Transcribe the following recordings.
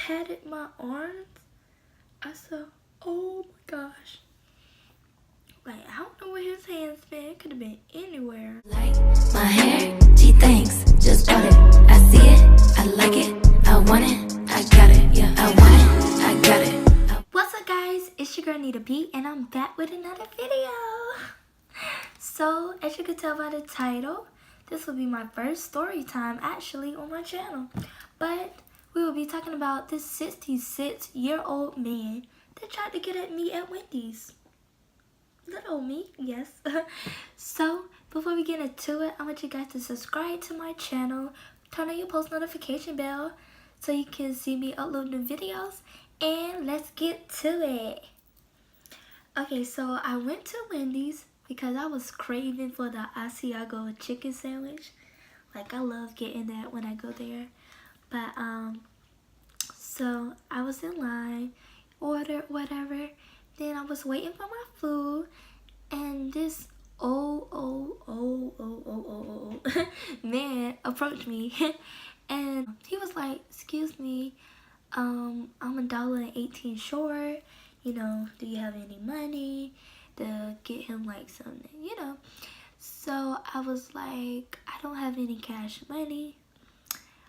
patted my arms, I said, oh my gosh. Like, I don't know where his hands been. It could have been anywhere. Like my hair, she thinks, just bought it. I see it, I like it, I want it, I got it, yeah, I want it, I got it. What's up, guys? It's your girl Nita B, and I'm back with another video. So, as you can tell by the title, this will be my first story time actually on my channel. But we will be talking about this 66-year-old man that tried to get at me at Wendy's. Little me, yes. So, before we get into it, I want you guys to subscribe to my channel, turn on your post notification bell so you can see me upload new videos, and let's get to it. Okay, so I went to Wendy's because I was craving for the Asiago chicken sandwich. Like, I love getting that when I go there. But, so I was in line, ordered whatever. Then I was waiting for my food, and this old man approached me, and he was like, "Excuse me, I'm $1.18 short. You know, do you have any money to get him like something? You know?" So I was like, "I don't have any cash money.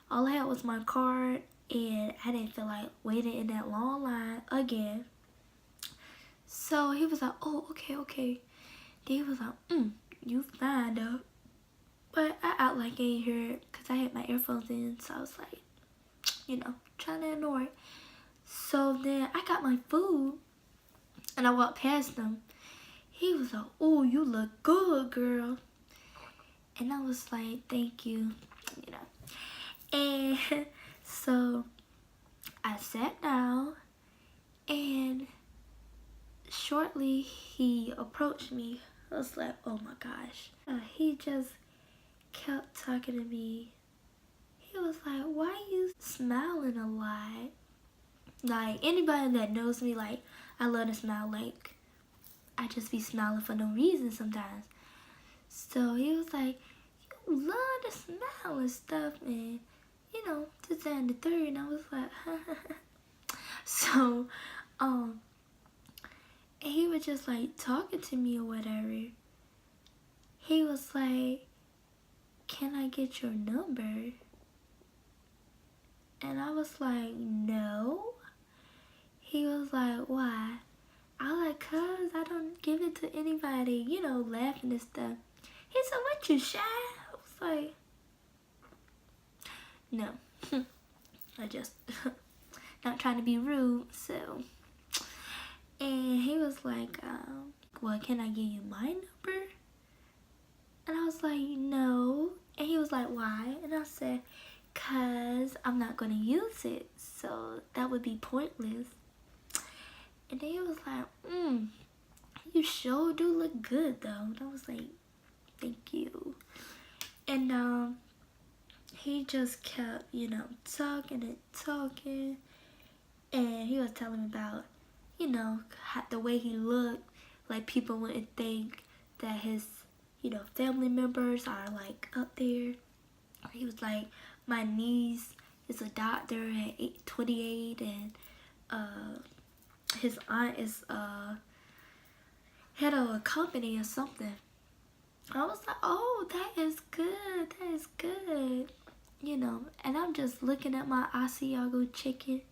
All I had was my card, and I didn't feel like waiting in that long line again." So he was like, "Oh, okay." Then he was like, "You fine though." But I act like I ain't hear it because I had my earphones in. So I was like, you know, trying to ignore it. So then I got my food and I walked past him. He was like, "Oh, you look good, girl." And I was like, "Thank you," you know. And so I sat down, and shortly he approached me. I was like, oh my gosh. He just kept talking to me. He was like, "Why you smiling a lot?" Like, anybody that knows me, like, I love to smile. Like, I just be smiling for no reason sometimes. So he was like, "You love to smile and stuff, and you know, this and the third." And I was like, so he was just like talking to me or whatever. He was like, "Can I get your number?" And I was like, "No." He was like, "Why?" I was like, "Cause I don't give it to anybody," you know, laughing and stuff. He said, "What, you shy?" I was like, no. I just not trying to be rude. So, and he was like, "Well, can I give you my number?" And I was like, "No." And he was like, "Why?" And I said, "Cause I'm not gonna use it, so that would be pointless." And then he was like, "You sure do look good though." And I was like, "Thank you." And he just kept, you know, talking, and he was telling me about, you know, the way he looked. Like, people wouldn't think that his, you know, family members are like up there. He was like, "My niece is a doctor at 28, and his aunt is head of a company or something." I was like, "Oh, that is good," you know. And I'm just looking at my Asiago chicken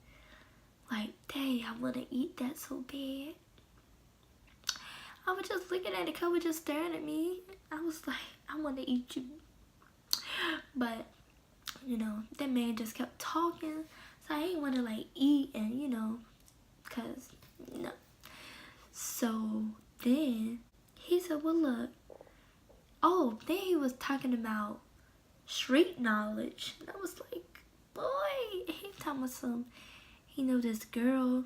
like, dang, I want to eat that so bad. I was just looking at it, Cole was just staring at me. I was like, "I want to eat you." But, you know, that man just kept talking. So I didn't want to, like, eat and, you know, because, no. So then he said, "Well, look." Oh, then he was talking about street knowledge. And I was like, boy, he talking about some, he know this girl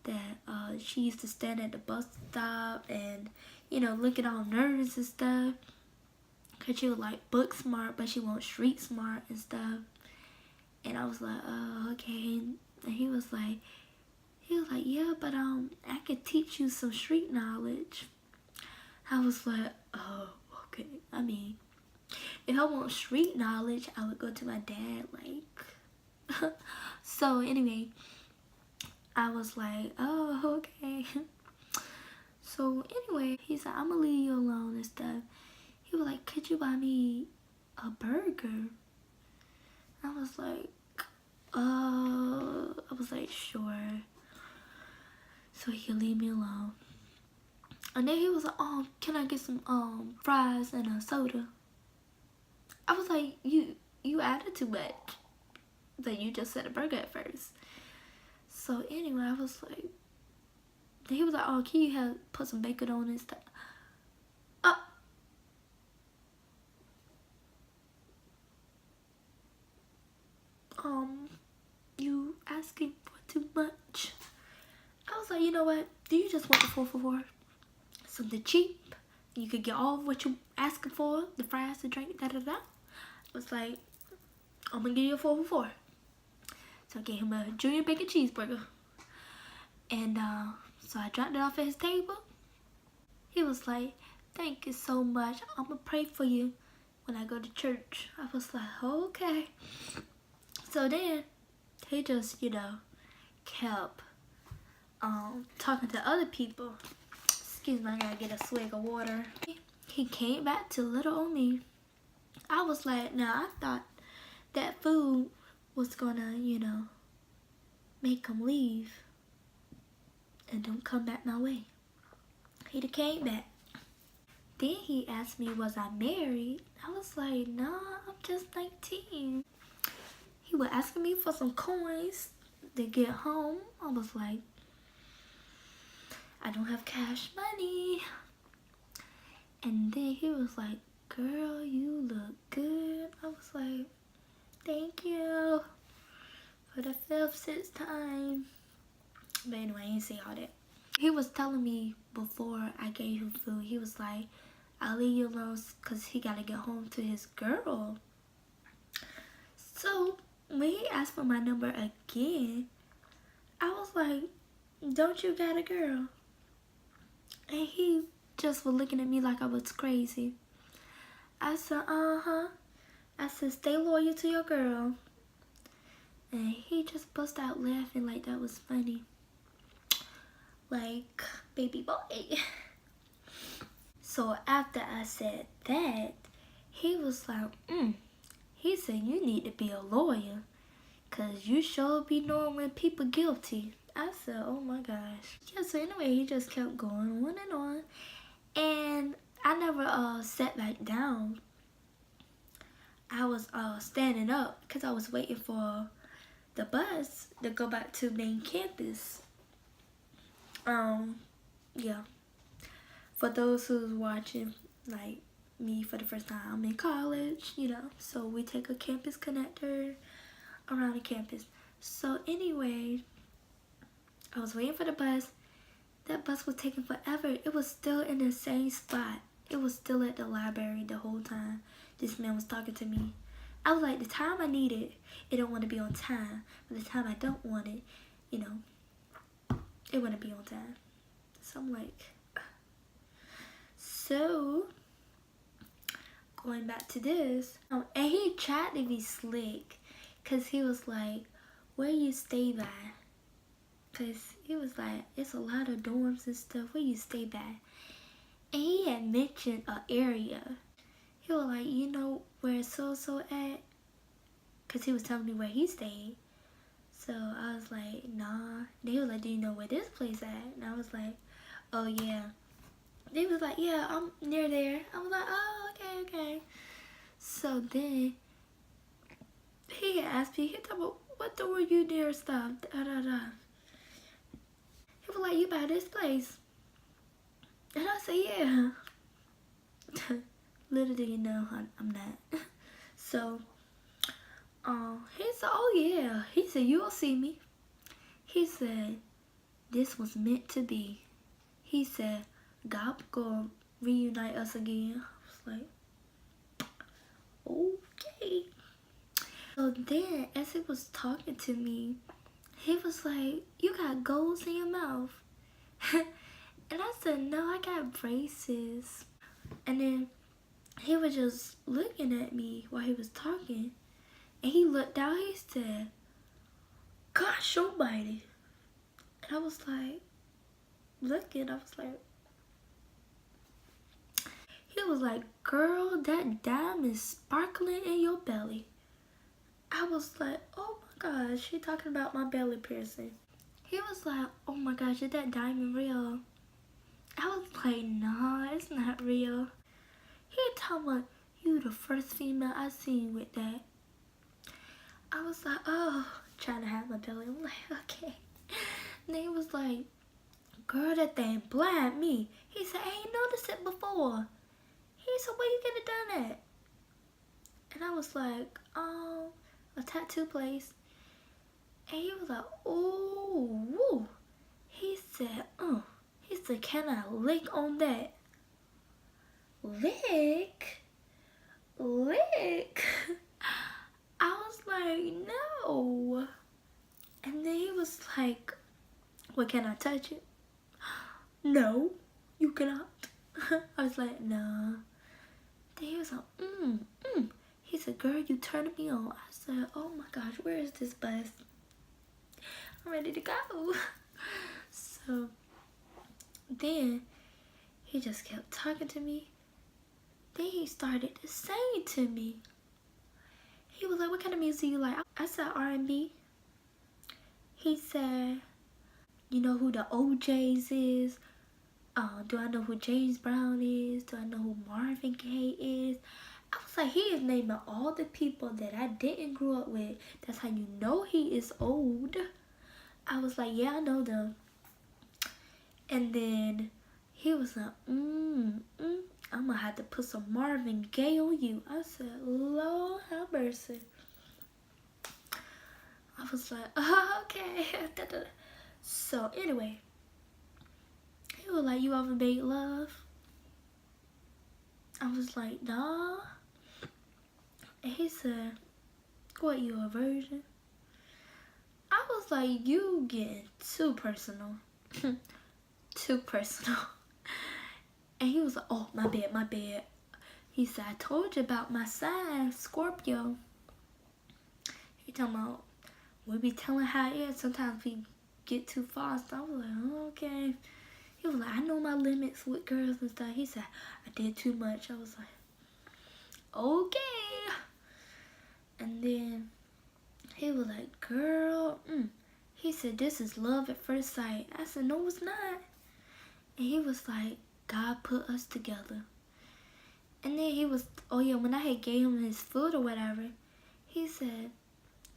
that she used to stand at the bus stop and, you know, looking all nervous and stuff. Cause she was like book smart, but she won't street smart and stuff. And I was like, "Oh, okay." And he was like, "Yeah, but I could teach you some street knowledge." I was like, "Oh, okay." I mean, if I want street knowledge, I would go to my dad. Like, So anyway, I was like, oh, okay. So anyway, he said, I'm gonna leave you alone and stuff. He was like, could you buy me a burger? I was like, sure. So he could leave me alone. And then he was like, oh, can I get some fries and a soda? I was like, you added too much. But you just said a burger at first. So anyway, I was like, he was like, oh, can you put some bacon on and stuff? You asking for too much. I was like, you know what? Do you just want the 4 for $4? Something cheap. You could get all of what you asking for, the fries, the drink, da-da-da. I was like, I'm gonna give you a 4 for $4. So I gave him a junior bacon cheeseburger. And so I dropped it off at his table. He was like, thank you so much. I'm gonna pray for you when I go to church. I was like, okay. So then he just, kept talking to other people. Excuse me, I gotta get a swig of water. He came back to little old me. I was like, now I thought that food was gonna, make him leave and don't come back my way. He came back. Then he asked me, was I married? I was like, nah, I'm just 19. He was asking me for some coins to get home. I was like, I don't have cash money. And then he was like, girl, you look good. I was like, thank you for the 5th, 6th time. But anyway, I didn't say all that. He was telling me before I gave him food, he was like, I'll leave you alone because he got to get home to his girl. So when he asked for my number again, I was like, don't you got a girl? And he just was looking at me like I was crazy. I said, uh-huh. I said, stay loyal to your girl. And he just bust out laughing like that was funny. Like, baby boy. So after I said that, he was like, He said, you need to be a lawyer. Because you sure be knowing when people guilty. I said, oh my gosh. Yeah, so anyway, he just kept going on and on. And I never sat back down. I was standing up because I was waiting for the bus to go back to main campus. Yeah. For those who's watching, like me for the first time, I'm in college, so we take a campus connector around the campus. So anyway, I was waiting for the bus. That bus was taking forever. It was still in the same spot. It was still at the library the whole time this man was talking to me. I was like, the time I need it, it don't want to be on time. But the time I don't want it, it wouldn't be on time. So I'm like, so going back to this, and he tried to be slick, cause he was like, where you stay by? Cause he was like, it's a lot of dorms and stuff. Where you stay by? And he had mentioned an area. He was like, you know where so at? Cause he was telling me where he stayed. So I was like, nah. Then he was like, do you know where this place at? And I was like, oh yeah. They was like, yeah, I'm near there. I was like, oh, okay. So then he asked me, he told me, what door you near stuff? Da. He was like, you by this place? And I said, yeah. Little did you know, I'm not. So, he said, oh yeah. He said, you'll see me. He said, this was meant to be. He said, God gonna reunite us again. I was like, okay. So then, as he was talking to me, he was like, you got goals in your mouth. And I said, no, I got braces. And then he was just looking at me while he was talking. And he looked down, he said, gosh almighty. And I was like, looking, I was like, he was like, girl, that diamond is sparkling in your belly. I was like, oh my gosh, she talking about my belly piercing. He was like, oh my gosh, is that diamond real? I was like, nah, it's not real. He talking about, you the first female I seen with that. I was like, oh, trying to have my belly. I'm like, okay. And he was like, girl, that thing blind me. He said, I ain't noticed it before. He said, where you get it done at? And I was like, a tattoo place. And he was like, ooh, woo. He said, can I lick on that? Lick? Lick? I was like, no. And then he was like, well, can I touch it? No, you cannot. I was like, nah. Then he was like, He said, girl, you turned me on. I said, oh my gosh, where is this bus? I'm ready to go. So then he just kept talking to me. Then he started to sing to me. He was like, what kind of music you like? I said R&B. He said, you know who the OJs is? Do I know who James Brown is? Do I know who Marvin Gaye is? I was like, he is naming all the people that I didn't grow up with. That's how you know he is old. I was like, yeah, I know them. And then he was like, I'm gonna have to put some Marvin Gaye on you. I said, Lord have mercy. I was like, oh, okay. So anyway, he was like, you ever made love? I was like, nah. And he said, what, you a virgin? I was like, you getting too personal. Too personal. And he was like, oh, my bad. He said, I told you about my sign, Scorpio. He talking about, we be telling how it is. Sometimes we get too fast. I was like, oh, okay. He was like, I know my limits with girls and stuff. He said, I did too much. I was like, okay. And then he was like, girl, He said, this is love at first sight. I said, no, it's not. And he was like, God put us together. And then he was, oh yeah, when I had gave him his food or whatever, he said,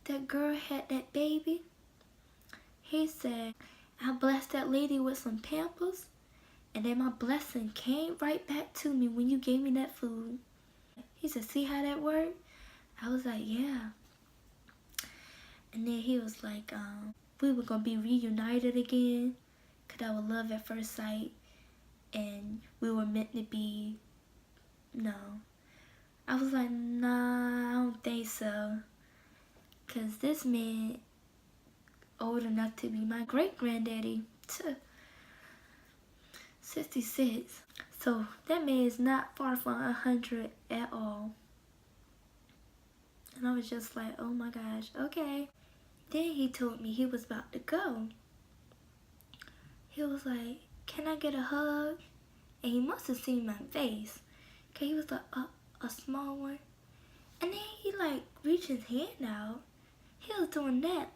that girl had that baby. He said, I blessed that lady with some Pampers, and then my blessing came right back to me when you gave me that food. He said, see how that worked? I was like, yeah. And then he was like, we were going to be reunited again, because that was love at first sight, and we were meant to be, no. I was like, nah, I don't think so. Because this man old enough to be my great-granddaddy, 66. So that man is not far from 100 at all. And I was just like, oh my gosh, okay. Then he told me he was about to go. He was like, can I get a hug? And he must have seen my face. Cause he was like, a small one. And then he like reached his hand out. He was doing that,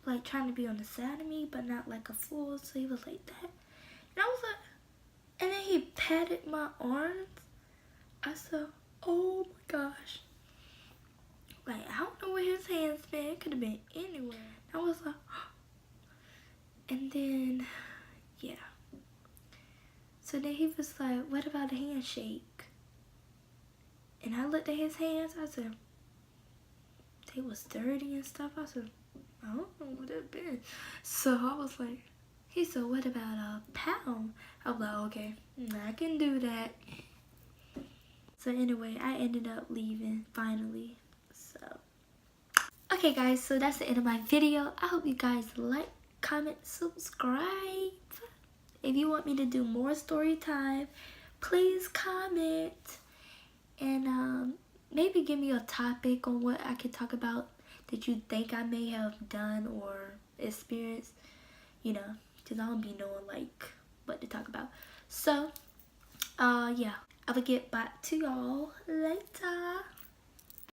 like trying to be on the side of me, but not like a fool. So he was like that. And I was like, and then he patted my arms. I said, oh my gosh. Like, I don't know where his hands been. It could have been anywhere. I was like, and then, yeah. So then he was like, what about a handshake? And I looked at his hands. I said, they was dirty and stuff. I said, I don't know what it been. So I was like, he said, what about a pound? I was like, okay, I can do that. So anyway, I ended up leaving finally. So, okay guys, so that's the end of my video. I hope you guys like, comment, subscribe. If you want me to do more story time, please comment. And maybe give me a topic on what I could talk about that you think I may have done or experienced, you know, because I don't be knowing like what to talk about. So yeah, I will get back to y'all later.